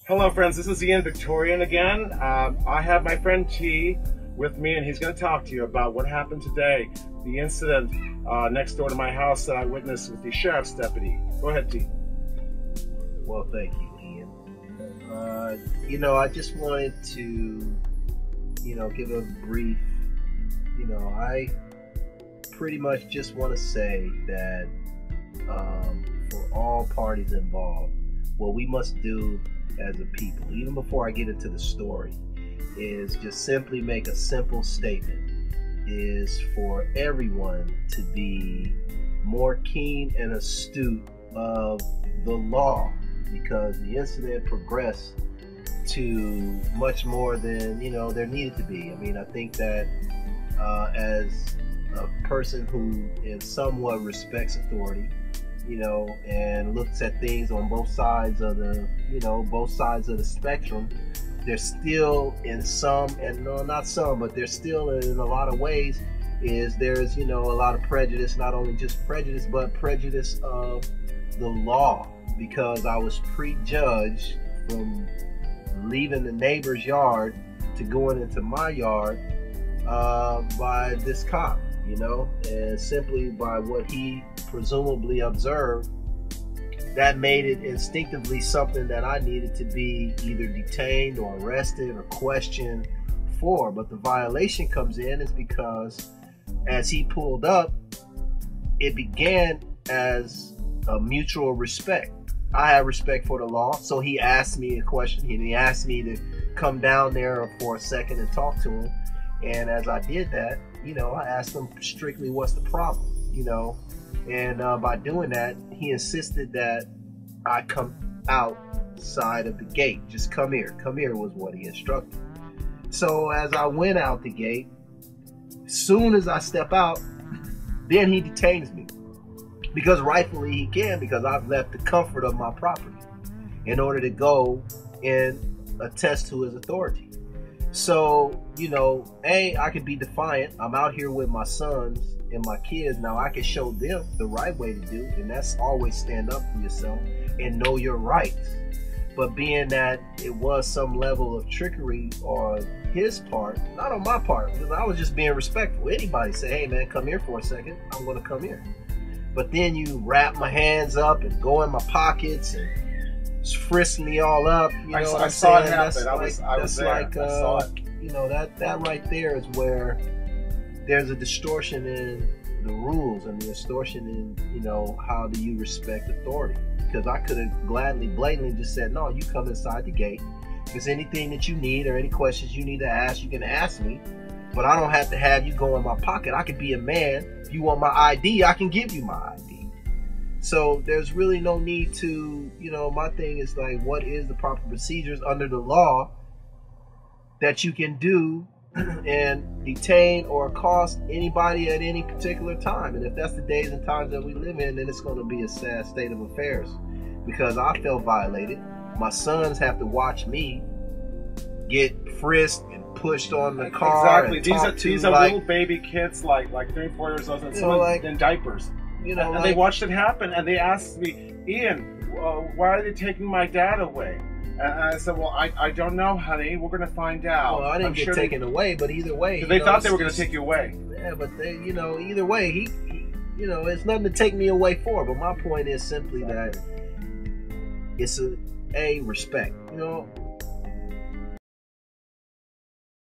Hello friends, this is Ian Victorian again. I have my friend T with me, and he's going to talk to you about what happened today, the incident next door to my house that I witnessed with the sheriff's deputy. Go ahead, T. Well, thank you, Ian. I just wanted to, give a brief, I pretty much just want to say that for all parties involved, what we must do as a people, even before I get into the story, is just simply make a simple statement, is for everyone to be more keen and astute of the law, because the incident progressed to much more than, there needed to be. I mean, I think that as a person who somewhat respects authority, and looks at things on both sides of the spectrum, there's still in some, and no, not some, but there's still in a lot of ways, there's a lot of prejudice, not only just prejudice, but prejudice of the law, because I was prejudged from leaving the neighbor's yard to going into my yard by this cop, and simply by what he presumably observed, that made it instinctively something that I needed to be either detained or arrested or questioned for. But the violation comes in is because as he pulled up, it began as a mutual respect. I have respect for the law, so he asked me a question, and he asked me to come down there for a second and talk to him. And as I did that, I asked him strictly, what's the problem, and by doing that, he insisted that I come outside of the gate. Just come here was what he instructed. So as I went out the gate, soon as I step out, then he detains me, because rightfully he can, because I've left the comfort of my property in order to go and attest to his authority. So, I could be defiant. I'm out here with my sons and my kids. Now I can show them the right way to do, and that's always stand up for yourself and know your rights. But being that it was some level of trickery on his part, not on my part, because I was just being respectful. Anybody say, hey man, come here for a second, I'm going to come here. But then you wrap my hands up and go in my pockets and frisk me all up. I saw it happen. I was there. I saw it. That right there is where there's a distortion in the rules and the distortion in, how do you respect authority? Because I could have gladly, blatantly just said, no, you come inside the gate. If there's anything that you need or any questions you need to ask, you can ask me. But I don't have to have you go in my pocket. I could be a man. If you want my ID, I can give you my ID. So there's really no need to, my thing is like, what is the proper procedures under the law that you can do and detain or accost anybody at any particular time? And if that's the days and times that we live in, then it's going to be a sad state of affairs, because I felt violated. My sons have to watch me get frisked and pushed on the car. Exactly. These are little baby kids, like 3 or 4 years old, and some in diapers. And they watched it happen, and they asked me, Ian, why are they taking my dad away? And I said, well, I don't know, honey. We're going to find out. Well, I didn't get taken away, but either way, they thought they were going to take you away. Yeah, but they, either way, he it's nothing to take me away for. But my point is simply that it's a respect.